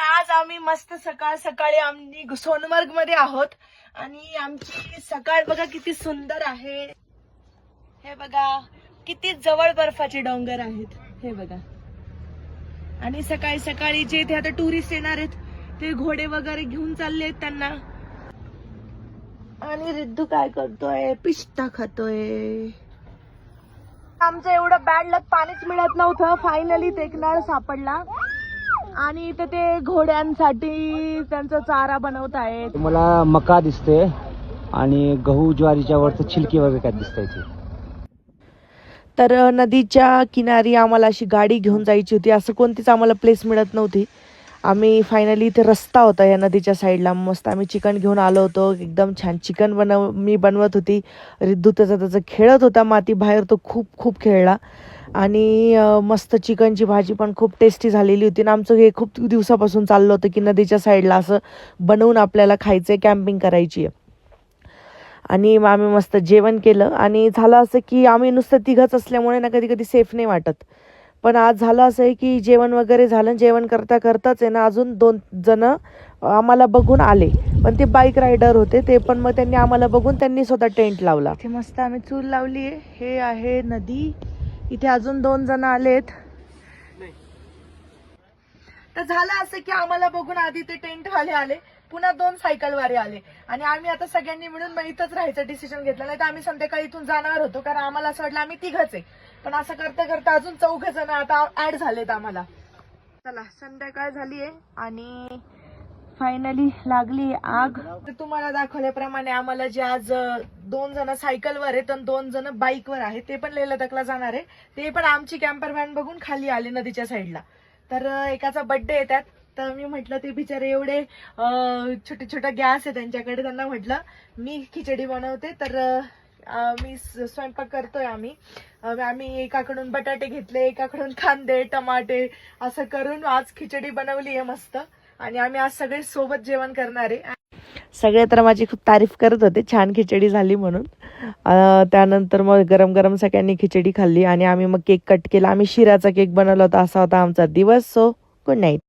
आज आम्ही मस्त सकाळ सकाळी आम्ही सोनमर्ग मध्ये आहोत आणि आमची सकाळ बघा किती सुंदर आहे. हे बघा किती जवळ बर्फाचे डोंगर आहेत. हे बघा आणि सकाळी सकाळी जे इथे आता टुरिस्ट येणार आहेत ते घोडे वगैरे घेऊन चालले आहेत त्यांना. आणि रिद्धू काय करतोय? पिस्ता खातोय. आमचं एवढं बॅड लक, पाणीच मिळत नव्हतं. फायनली ते एक नळ सापडला आणि इथे ते घोड्यांसाठी त्यांचा चारा बनवत आहेत. मला मका दिसते आणि गहू ज्वारीच्या वरचं छिलकी वगैरे काय दिसतंय ते. तर नदीच्या किनारी आम्हाला अशी गाडी घेऊन जायची होती. असं कोणतीच आम्हाला प्लेस मिळत नव्हती. आम्ही फायनली इथे रस्ता होता या नदीच्या साईडला. मस्त आम्ही चिकन घेऊन आलो होतो. एकदम छान चिकन मी बनवत होती. रिद्धू त्याचं खेळत होता माती बाहेर. तो खूप खेळला आणि मस्त चिकनची भाजी पण खूप टेस्टी झालेली होती. आणि आमचं हे खूप दिवसापासून चाललं होतं की नदीच्या साईडला असं बनवून आपल्याला खायचं आहे, कॅम्पिंग करायची आहे. आणि मग आम्ही मस्त जेवण केलं आणि झालं असं की आम्ही नुसतं तिघच असल्यामुळे ना कधी कधी सेफ नाही वाटत. पण आज झालं असं आहे की जेवण वगैरे झालं. जेवण करता करताच आहे ना अजून 2 जण आम्हाला बघून आले. पण ते बाईक रायडर होते. ते पण मग त्यांनी आम्हाला बघून त्यांनी स्वतः टेंट लावला. इथे मस्त आम्ही चूल लावली आहे. हे आहे नदी. इथे अजून 2 जण आलेत. तर झालं असं की आम्हाला बघून आधी ते टेंटवाले आले, पुन्हा 2 सायकलवाले आले आणि आम्ही आता सगळ्यांनी मिळून मग इथंच राहायचं डिसिजन घेतलं. नाही तर आम्ही संध्याकाळी इथून जाणार होतो कारण आम्हाला असं वाटलं आम्ही तिघच आहे. पण असं करता करता अजून 4 जण आता ऍड झालेत आम्हाला. चला संध्याकाळ झालीये आणि फायनली लागली आग. तर तुम्हाला दाखवल्याप्रमाणे आम्हाला जे आज 2 जण सायकलवर आहेत आणि 2 जण बाईकवर आहेत ते पण लेह लदाखला जाणार आहे. ते पण आमची कॅम्पर व्हॅन बघून खाली आले नदीच्या साईडला. तर एकाचा बर्थडे येतात. तर मी म्हटलं ते बिचारे एवढे छोटे छोटे गॅस आहे त्यांच्याकडे, त्यांना म्हटलं मी खिचडी बनवते. तर मी स्वयंपाक करतोय. आम्ही एकाकडून बटाटे घेतले, एकाकडून कांदे टमाटे असं करून आज खिचडी बनवली आहे मस्त. आणि आम्ही आज सगळे सोबत जेवण करणार आहे. सगळे तर माझी खूप तारीफ करत होते छान खिचडी झाली म्हणून. त्यानंतर मग गरम गरम सगळ्यांनी खिचडी खाल्ली आणि आम्ही मग केक कट केला. आम्ही शिऱ्याचा केक बनवला होता. असा होता आमचा दिवस. So good night.